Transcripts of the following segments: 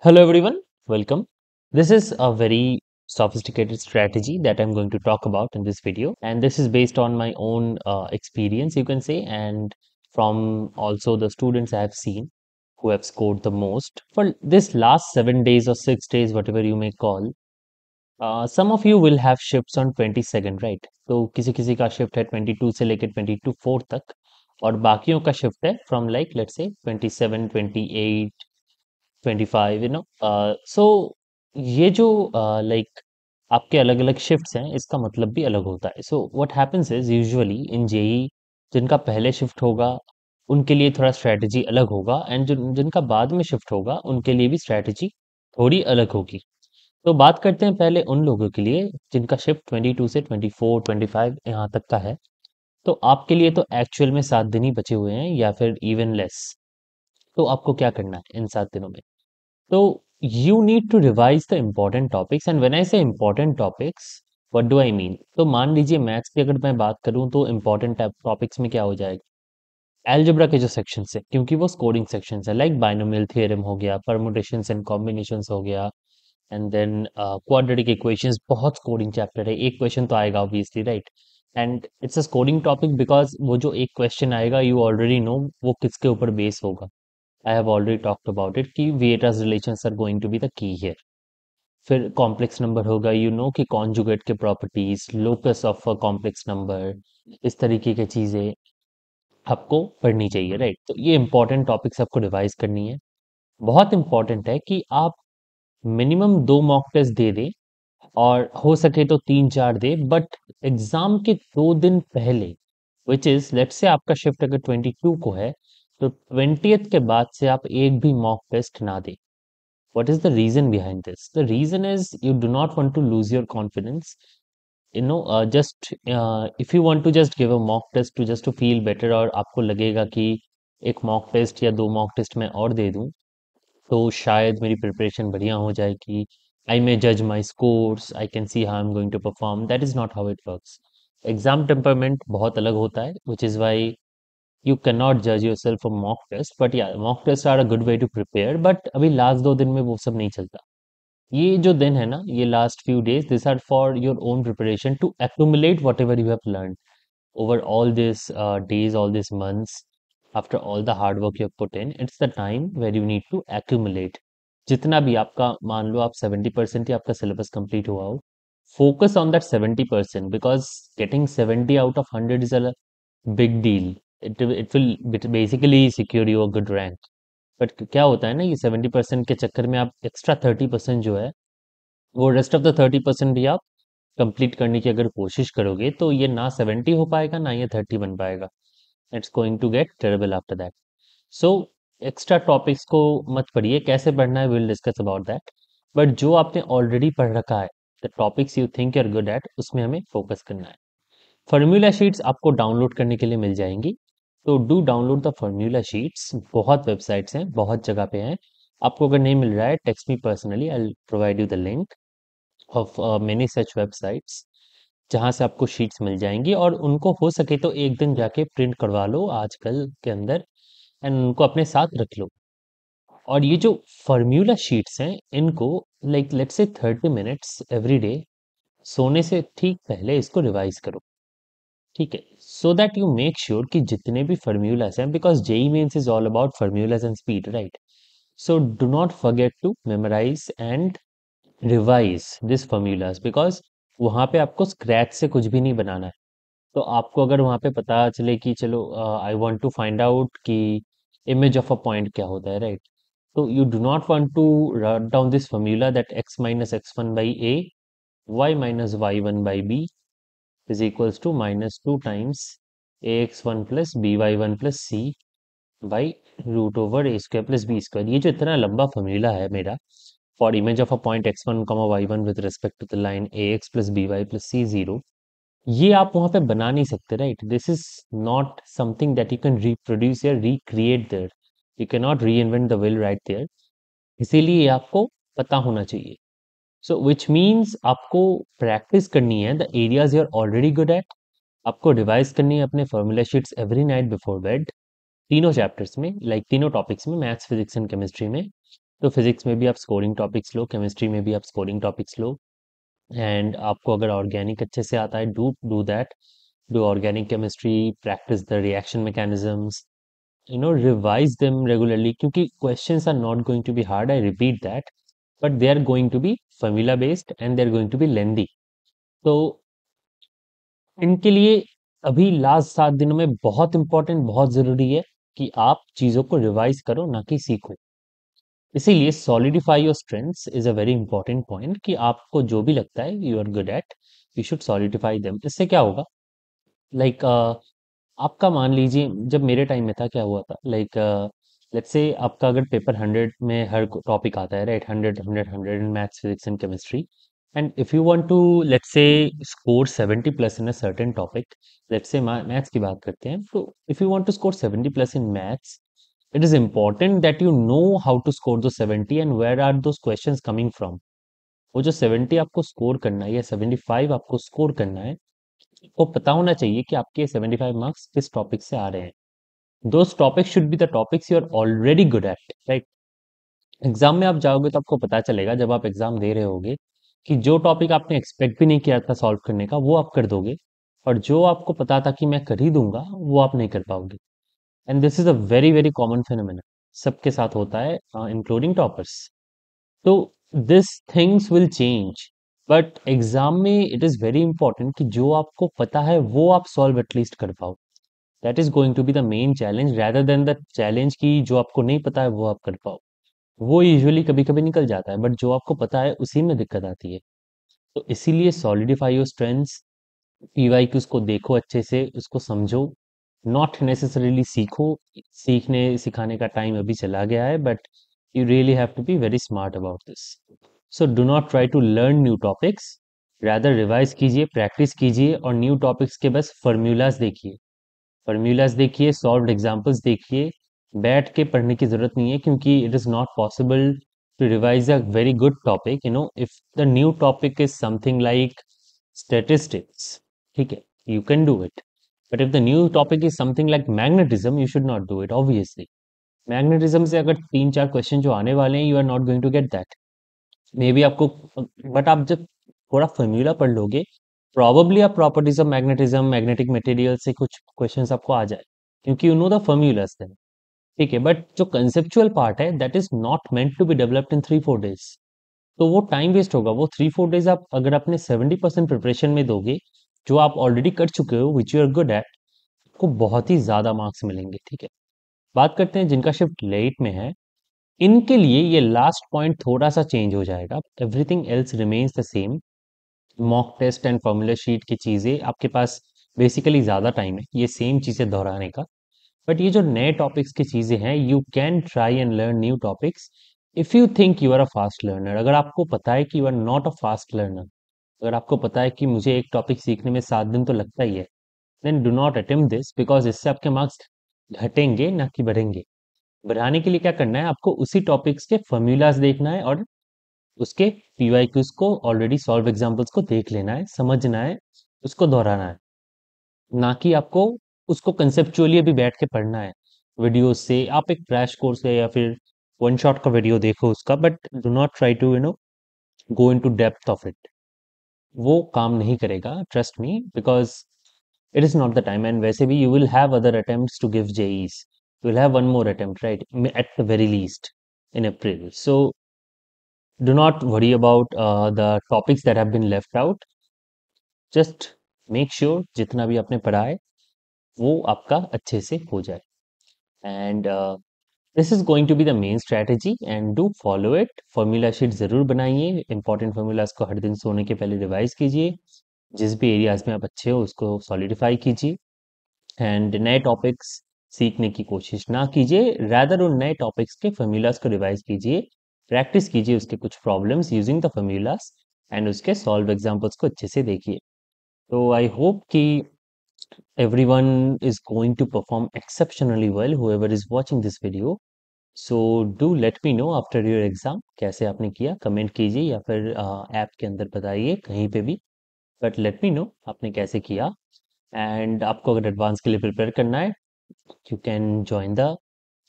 Hello everyone, welcome. This is a very sophisticated strategy that I'm going to talk about in this video, and this is based on my own experience, you can say, and from also the students I have seen who have scored the most. For this last 7 days or 6 days, whatever you may call, some of you will have shifts on 22nd, right? तो किसी किसी का shift है 22 से लेकर 22 तक, और बाकियों का शिफ्ट है फ्रॉम लाइक लेट्स से 27, 28, 25, सो ये जो लाइक आपके अलग अलग शिफ्ट्स हैं, इसका मतलब भी अलग होता है. So what happens is usually in JEE, जिनका पहले शिफ्ट होगा उनके लिए थोड़ा स्ट्रेटजी अलग होगा, एंड जिनका बाद में शिफ्ट होगा उनके लिए भी स्ट्रेटजी थोड़ी अलग होगी. तो बात करते हैं पहले उन लोगों के लिए जिनका शिफ्ट 22 से 24 25 यहाँ तक का है. तो आपके लिए तो एक्चुअल में 7 दिन ही बचे हुए हैं या फिर इवन लेस. तो आपको क्या करना है इन 7 दिनों में? So you need to revise the important topics, and when I say important topics, what do I mean? तो मान लीजिए मैथ्स की अगर मैं बात करूं तो important टॉपिक्स में क्या हो जाएगा? एल्जेब्रा के जो सेक्शंस है, क्योंकि वो स्कोरिंग सेक्शंस है, लाइक बाइनोमियल थ्योरम हो गया, परमुटेशंस एंड कॉम्बिनेशंस हो गया, एंड देन क्वाड्रेटिक इक्वेशंस. बहुत स्कोरिंग चैप्टर है, एक क्वेश्चन तो आएगा obviously, right? And it's a scoring topic because वो जो एक क्वेश्चन आएगा यू ऑलरेडी नो वो किसके ऊपर बेस होगा. I have already talked about it कि Vieta's relations are going to be the key here. फिर कॉम्प्लेक्स नंबर होगा, यू नो कि कॉन्जुगेट के properties, locus of a complex number, इस तरीके की चीजें आपको पढ़नी चाहिए, राइट? तो ये इंपॉर्टेंट टॉपिक्स आपको रिवाइज करनी है. बहुत इंपॉर्टेंट है कि आप मिनिमम 2 मॉक टेस्ट दे दें, और हो सके तो 3-4 दे, बट एग्जाम के 2 दिन पहले, विच इज लेट्स से आपका शिफ्ट अगर 22 को है, तो 20th के बाद से आप एक भी मॉक टेस्ट ना दें. What is the reason behind this? The reason is you do not want to lose your confidence. Just if you want to just give a mock test to just to feel better, और आपको लगेगा कि एक mock test या 2 mock test मैं और दे दूं तो शायद मेरी प्रिपरेशन बढ़िया हो जाएगी. आई मे जज my scores, I can see how I am going to perform. That is not how it works. Exam temperament बहुत अलग होता है, which is why you cannot judge yourself from mock test. But yeah, mock tests are a good way to prepare, but अभी last 2 दिन में वो सब नहीं चलता. ये जो दिन है ना, ये last few days, this are for your own preparation to accumulate whatever you have learned over all these days, all these months. After all the hard work you have put in, it's the time where you need to accumulate. जितना भी आपका, मान लो आप 70% ही आपका syllabus complete हुआ हो, focus on that 70% because getting 70 out of 100 is a big deal. It will basically secure you a good rank. But क्या होता है ना, ये 70% के चक्कर में आप एक्स्ट्रा 30% जो है, वो रेस्ट ऑफ द 30% भी आप कंप्लीट करने की अगर कोशिश करोगे तो ये ना 70 हो पाएगा ना ये 30 बन पाएगा. It's going to get terrible after that. So extra topics को मत पढ़िए. कैसे पढ़ना है will discuss about that. But जो आपने ऑलरेडी पढ़ रखा है, the topics you think you are good at, उसमें हमें फोकस करना है. फॉर्मूला शीट्स आपको डाउनलोड करने के लिए मिल जाएंगी. तो do download the formula sheets. बहुत वेबसाइट्स हैं, बहुत जगह पे हैं. आपको अगर नहीं मिल रहा है, text me personally, I provide you the link of many such websites जहाँ से आपको शीट्स मिल जाएंगी, और उनको हो सके तो एक दिन जाके प्रिंट करवा लो आजकल के अंदर, एंड उनको अपने साथ रख लो. और ये जो फॉर्मूला शीट्स हैं, इनको like let's say 30 minutes every day सोने से ठीक पहले इसको रिवाइज करो. ठीक है, so that you make sure कि जितने भी फॉर्मूलाज हैं, because JEE Mains is all about formulas and speed, right? So do not forget to memorise and revise this formulas, because वहाँ पे आपको स्क्रैच से कुछ भी नहीं बनाना है. तो आपको अगर वहाँ पे पता चले कि चलो I want to find out कि इमेज ऑफ अ पॉइंट क्या होता है, राइट? तो you do not want to write down this formula that x minus x one by a, y minus y one by b is equals to minus 2 times ax1 plus by1 plus c by root over a square plus b square. ये जो इतना लंबा formula है मेरा for image of a point x1 y1 with respect to the line ax plus by plus c 0, ये आप वहां पे बना नहीं सकते, right? This is not something that you can reproduce या recreate there. You can not reinvent the wheel right there. इसीलिए आपको पता होना चाहिए. सो विच मीन्स आपको प्रैक्टिस करनी है the areas you are already good at. आपको रिवाइज करनी है अपने formula sheets every night before bed, तीनों चैप्टर्स में, लाइक तीनों टॉपिक्स में, मैथ्स, फिजिक्स एंड केमिस्ट्री में. तो फिजिक्स में भी आप स्कोरिंग टॉपिक्स लो, केमिस्ट्री में भी आप स्कोरिंग टॉपिक्स लो। एंड आपको अगर ऑर्गेनिक अच्छे से आता है, do that, do organic chemistry, practice the reaction mechanisms, revise them regularly, क्योंकि questions are not going to be hard, I repeat that, but they are going to be formula based and they are going to be lengthy. तो इनके लिए अभी last 7 दिनों में बहुत important, बहुत जरूरी है कि आप चीजों को रिवाइज करो, ना कि सीखो। इसीलिए solidify your strengths is a very important point, कि आपको जो भी लगता है you are good at, you should solidify them. इससे क्या होगा, लाइक आपका मान लीजिए, जब मेरे टाइम में था क्या हुआ था, लाइक लेट्स से आपका अगर पेपर 100 में हर टॉपिक आता है, right, 100 in maths, physics and chemistry, and if you want to let's say score 70 plus in a certain topic, let's say maths की बात करते हैं, तो if you want to score 70 plus in maths, it is important that you know how to score those 70 and where are those questions coming from। वो जो 70 आपको score करना है या 75 आपको स्कोर करना है, वो पता होना चाहिए कि आपके 75 मार्क्स किस टॉपिक से आ रहे हैं। Those topics should be the topics you are already good at, right. Exam में आप जाओगे तो आपको पता चलेगा, जब आप एग्जाम दे रहे होगे, कि जो टॉपिक आपने एक्सपेक्ट भी नहीं किया था सॉल्व करने का, वो आप कर दोगे, और जो आपको पता था कि मैं कर ही दूंगा, वो आप नहीं कर पाओगे। And this is a very very common phenomena, सबके साथ होता है, इंक्लूडिंग टॉपर्स। तो this things will change, but exam में इट इज वेरी इंपॉर्टेंट कि जो आपको पता है वो आप सॉल्व एटलीस्ट कर पाओ। That is going to be the main challenge, rather then the challenge की जो आपको नहीं पता है वो आप कर पाओ। वो यूजुअली कभी कभी निकल जाता है, बट जो आपको पता है उसी में दिक्कत आती है। तो इसीलिए सॉलिडिफाई योर स्ट्रेंथ्स, पीवाईक्यूज को देखो अच्छे से, उसको समझो, नॉट नेसेसरीली सीखो। सीखने सिखाने का टाइम अभी चला गया है, but you really have to be very smart about this. So do not try to learn new topics, rather revise कीजिए, प्रैक्टिस कीजिए, और न्यू टॉपिक्स के बस फॉर्मूलाज देखिए, फॉर्मूलाज देखिए, सॉल्व्ड एग्जांपल्स देखिए। बैठ के पढ़ने की जरूरत नहीं है, क्योंकि it is not possible to revise a very good topic, if the new topic is something like statistics, ठीक है, you can do it, but if the new topic is something like magnetism, you should not do it, obviously। Magnetism से अगर 3-4 question जो आने वाले हैं, you are not going to get that, maybe आपको, but आप जब थोड़ा फॉर्मूला पढ़ लोगे, प्रॉबली आप properties of magnetism, magnetic material से कुछ क्वेश्चंस आपको आ जाए, क्योंकि you know the formulas then, ठीक है। बट जो कंसेप्चुअल पार्ट है, that is not meant to be developed in 3-4 days, तो वो टाइम वेस्ट होगा। वो 3-4 डेज आप अगर अपने 70% प्रिपरेशन में दोगे, जो आप ऑलरेडी कर चुके हो, which you are good at, आपको बहुत ही ज्यादा मार्क्स मिलेंगे, ठीक है। बात करते हैं जिनका शिफ्ट लेट में है, इनके लिए ये लास्ट पॉइंट थोड़ा सा चेंज हो जाएगा, everything else remains the same. Mock test and formula sheet की चीजें आपके पास बेसिकली ज्यादा टाइम है ये सेम चीजें दोहराने का, बट ये जो नए टॉपिक्स की चीजें हैं, you can try and learn new topics if you think you are a fast learner. अगर आपको पता है कि you are not a fast learner, अगर आपको पता है कि मुझे एक टॉपिक सीखने में 7 दिन तो लगता ही है, then do not attempt this, because इससे आपके मार्क्स घटेंगे ना कि बढ़ेंगे। बढ़ाने के लिए क्या करना है, आपको उसी टॉपिक्स के फॉर्मूलाज देखना है, और उसके पीवाईक्यूज को, ऑलरेडी सॉल्व एग्जाम्पल्स को देख लेना है, समझना है, उसको दोहराना है, ना कि आपको उसको कंसेप्चुअली अभी बैठ के पढ़ना है। वीडियो से आप एक क्रैश कोर्स है या फिर वन शॉट का वीडियो देखो उसका, but do not try to go into depth of it. वो काम नहीं करेगा, trust me, because it is not the time. And वैसे भी you will have other attempts to give JEEs, you will have one more attempt, right, at the very least in April. So do not worry about the topics that have been left out, just make sure जितना भी आपने पढ़ा है वो आपका अच्छे से हो जाए। And this is going to be the main strategy, and do follow it. Formula sheet जरूर बनाइए, इंपॉर्टेंट फॉर्मूलाज को हर दिन सोने के पहले रिवाइज कीजिए, जिस भी एरियाज में आप अच्छे हो उसको सॉलिडिफाई कीजिए, एंड नए टॉपिक्स सीखने की कोशिश ना कीजिए, रैदर उन नए टॉपिक्स के फॉर्मूलाज को रिवाइज कीजिए, प्रैक्टिस कीजिए उसके कुछ problems using the formulas, and उसके सॉल्व एग्जाम्पल्स को अच्छे से देखिए। तो आई होप कि everyone is going to perform exceptionally well, whoever is watching this video। So do let me know after your exam कैसे आपने किया, कमेंट कीजिए या फिर ऐप के अंदर बताइए कहीं पे भी, बट लेट मी नो आपने कैसे किया। एंड आपको अगर एडवांस के लिए प्रिपेयर करना है, you can join the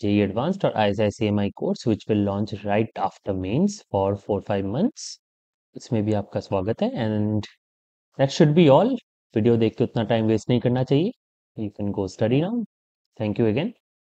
JEE Advanced or ISI-CMI course which will launch right after mains for 4-5 months. इसमें भी आपका स्वागत है and that should be all. Video देख के उतना टाइम वेस्ट नहीं करना चाहिए. You can go study now. Thank you again.